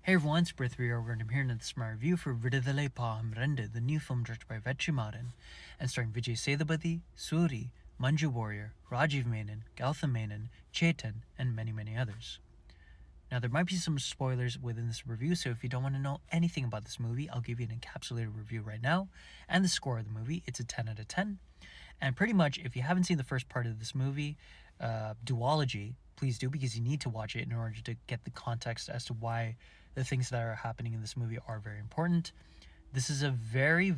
Hey everyone, it's Brith3 and I'm here in this my review for Viduthalai Pahamrende, the new film directed by Vetrimaran and starring Vijay Sethupathi, Suri, Manju Warrior, Rajiv Menon, Gautam Menon, Chetan, and many others. Now there might be some spoilers within this review, so if you don't want to know anything about this movie, I'll give you an encapsulated review right now. And the score of the movie, it's a 10 out of 10. And pretty much, if you haven't seen the first part of this movie, duology, please do, because you need to watch it in order to get the context as to why the things that are happening in this movie are very important. This is a very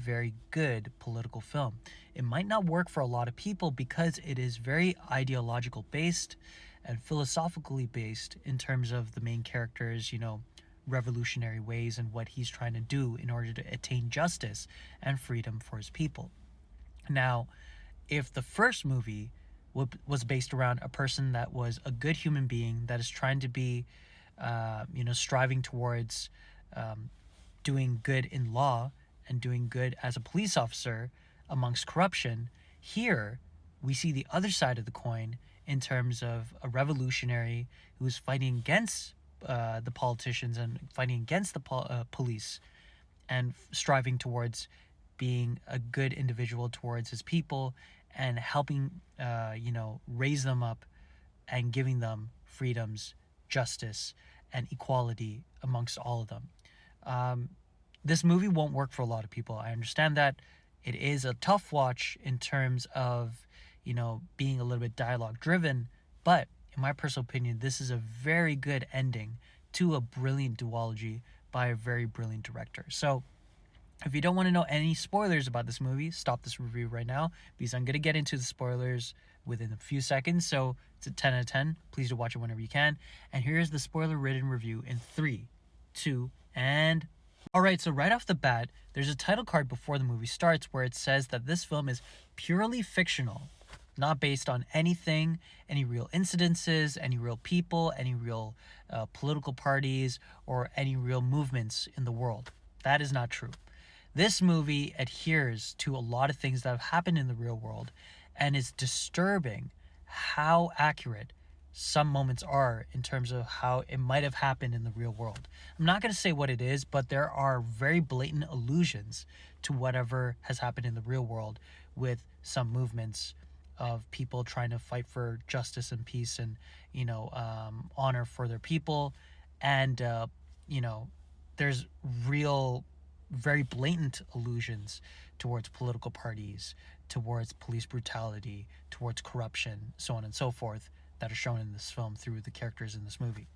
good political film. It might not work for a lot of people because it is very ideological based and philosophically based in terms of the main character's, revolutionary ways and what he's trying to do in order to attain justice and freedom for his people. Now, if the first movie was based around a person that was a good human being that is trying to be, striving towards doing good in law and doing good as a police officer amongst corruption, here we see the other side of the coin in terms of a revolutionary who is fighting against the politicians and fighting against the police and striving towards being a good individual towards his people and helping, raise them up and giving them freedoms, justice, and equality amongst all of them. This movie won't work for a lot of people. I understand that. It is a tough watch in terms of, being a little bit dialogue driven, but in my personal opinion, this is a very good ending to a brilliant duology by a very brilliant director. So if you don't want to know any spoilers about this movie, stop this review right now, because I'm going to get into the spoilers within a few seconds. So it's a 10 out of 10. Please do watch it whenever you can. And here's the spoiler-ridden review in 3, 2, and... Alright, so right off the bat, there's a title card before the movie starts where it says that this film is purely fictional, not based on anything, any real incidences, any real people, any real political parties, or any real movements in the world. That is not true. This movie adheres to a lot of things that have happened in the real world, and it's disturbing how accurate some moments are in terms of how it might have happened in the real world. I'm not going to say what it is, but there are very blatant allusions to whatever has happened in the real world with some movements of people trying to fight for justice and peace and, honor for their people. And, there's real very blatant allusions towards political parties, towards police brutality, towards corruption, so on and so forth, that are shown in this film through the characters in this movie.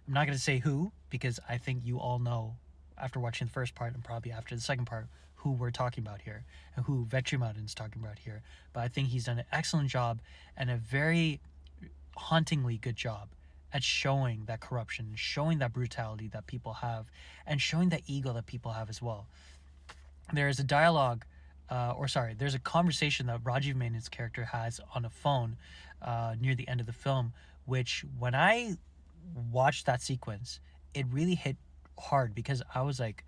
I'm not going to say who, because I think you all know, after watching the first part and probably after the second part, who we're talking about here and who Vetrimaran is talking about here. But I think he's done an excellent job and a very hauntingly good job at showing that corruption, showing that brutality that people have, and showing that ego that people have as well. There is a dialogue, there's a conversation that Rajiv Menon's character has on a phone near the end of the film, which when I watched that sequence, it really hit hard because I was like,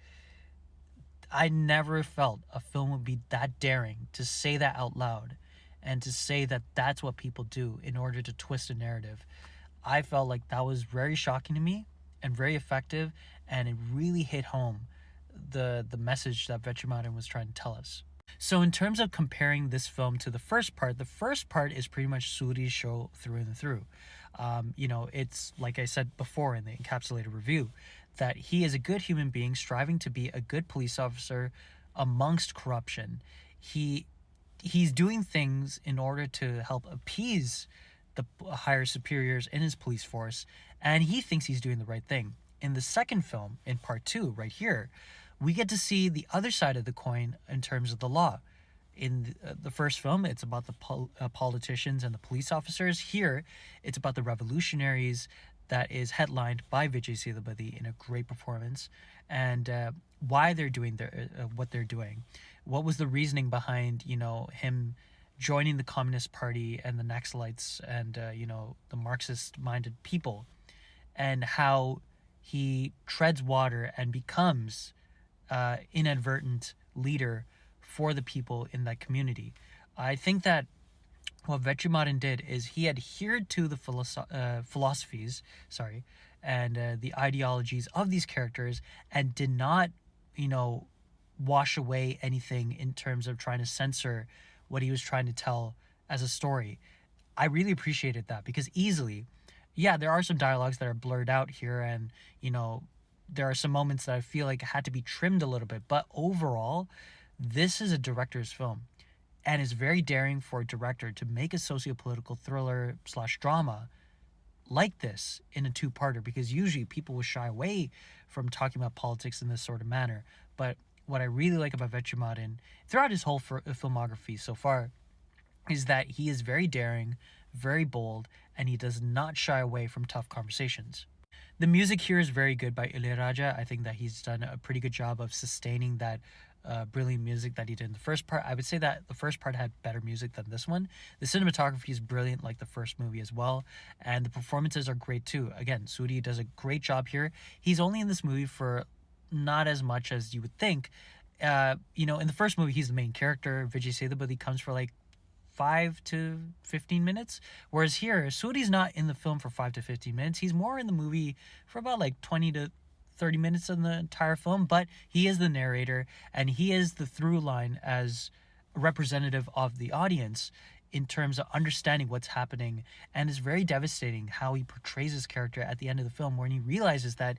I never felt a film would be that daring to say that out loud and to say that that's what people do in order to twist a narrative. I felt like that was very shocking to me and very effective, and it really hit home the message that Vetrimaran was trying to tell us. So in terms of comparing this film to the first part is pretty much Suri's show through and through. It's like I said before in the encapsulated review, that he is a good human being striving to be a good police officer amongst corruption. He's doing things in order to help appease the higher superiors in his police force, and he thinks he's doing the right thing. In the second film, in part 2, right here, we get to see the other side of the coin in terms of the law. In the first film, it's about the politicians and the police officers. Here, it's about the revolutionaries that is headlined by Vijay Sethupathi in a great performance, and why they're doing what they're doing. What was the reasoning behind, him joining the Communist Party and the Naxalites and, the Marxist-minded people, and how he treads water and becomes inadvertent leader for the people in that community. I think that what Vetrimaran did is he adhered to the philosophies, and the ideologies of these characters, and did not, you know, wash away anything in terms of trying to censor what he was trying to tell as a story. I really appreciated that because easily, yeah, there are some dialogues that are blurred out here, and you know, there are some moments that I feel like had to be trimmed a little bit. But overall, this is a director's film, and it's very daring for a director to make a socio-political thriller slash drama like this in a two-parter, because usually people will shy away from talking about politics in this sort of manner. But what I really like about Vetrimaran throughout his whole filmography so far is that he is very daring, very bold, and he does not shy away from tough conversations. The music here is very good by Ilayaraja. I think that he's done a pretty good job of sustaining that brilliant music that he did in the first part. I would say that the first part had better music than this one. The cinematography is brilliant, like the first movie as well, and the performances are great too. Again, Suri does a great job here. He's only in this movie for not as much as you would think. You know, in the first movie, he's the main character. Vijay Sethupathi comes for like 5 to 15 minutes, whereas here Suri's not in the film for 5 to 15 minutes. He's more in the movie for about like 20 to 30 minutes in the entire film, but he is the narrator and he is the through line as a representative of the audience in terms of understanding what's happening. And it's very devastating how he portrays his character at the end of the film, when he realizes that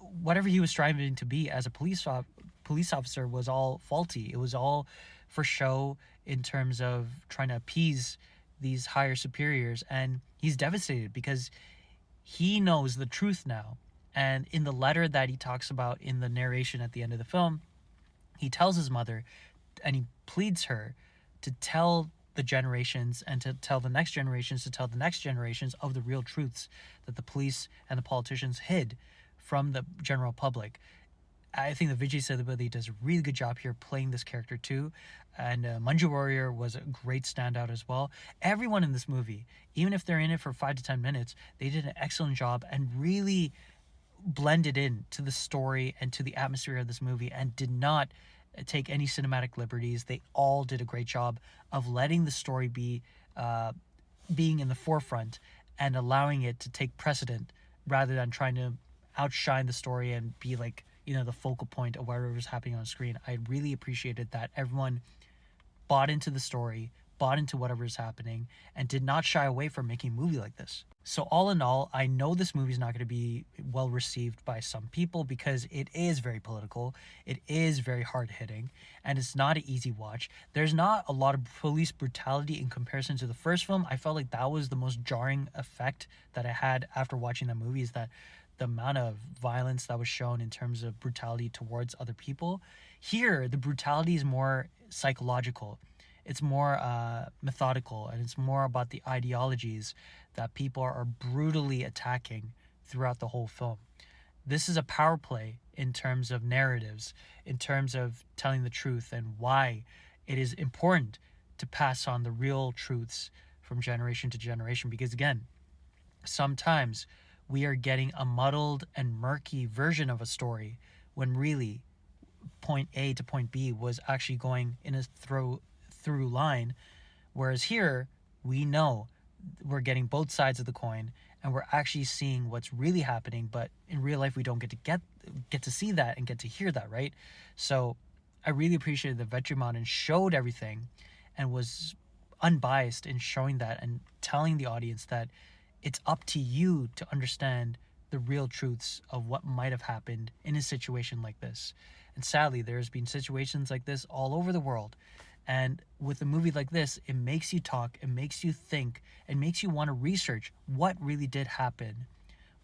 whatever he was striving to be as a police officer was all faulty. It was all for show in terms of trying to appease these higher superiors, and he's devastated because he knows the truth now. And in the letter that he talks about in the narration at the end of the film, he tells his mother and he pleads her to tell the generations and to tell the next generations, to tell the next generations of the real truths that the police and the politicians hid from the general public. I think that Vijay Sethupathi does a really good job here playing this character too. And Manju Warrior was a great standout as well. Everyone in this movie, even if they're in it for 5 to 10 minutes, they did an excellent job and really blended in to the story and to the atmosphere of this movie, and did not take any cinematic liberties. They all did a great job of letting the story be being in the forefront and allowing it to take precedent rather than trying to outshine the story and be like, you know, the focal point of whatever was happening on screen. I really appreciated that everyone bought into the story, bought into whatever is happening, and did not shy away from making a movie like this. So all in all, I know this movie is not going to be well received by some people because it is very political, it is very hard-hitting, and it's not an easy watch. There's not a lot of police brutality in comparison to the first film. I felt like that was the most jarring effect that I had after watching that movie, is that the amount of violence that was shown in terms of brutality towards other people. Here, the brutality is more psychological. It's more methodical, and it's more about the ideologies that people are brutally attacking throughout the whole film. This is a power play in terms of narratives, in terms of telling the truth, and why it is important to pass on the real truths from generation to generation. Because again, sometimes we are getting a muddled and murky version of a story when really point A to point B was actually going in a through line, whereas here we know we're getting both sides of the coin and we're actually seeing what's really happening, but in real life we don't get to see that and get to hear that, right? So I really appreciated that Vetrimaran showed everything and was unbiased in showing that and telling the audience that it's up to you to understand the real truths of what might have happened in a situation like this. And sadly, there's been situations like this all over the world. And with a movie like this, it makes you talk, it makes you think, it makes you want to research what really did happen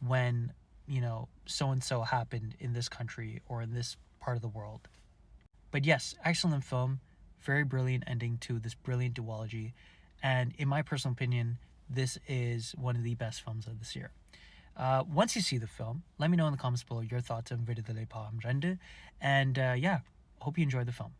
when, you know, so-and-so happened in this country or in this part of the world. But yes, excellent film, very brilliant ending to this brilliant duology. And in my personal opinion, this is one of the best films of this year. Once you see the film, let me know in the comments below your thoughts on Viduthalai. And yeah, hope you enjoyed the film.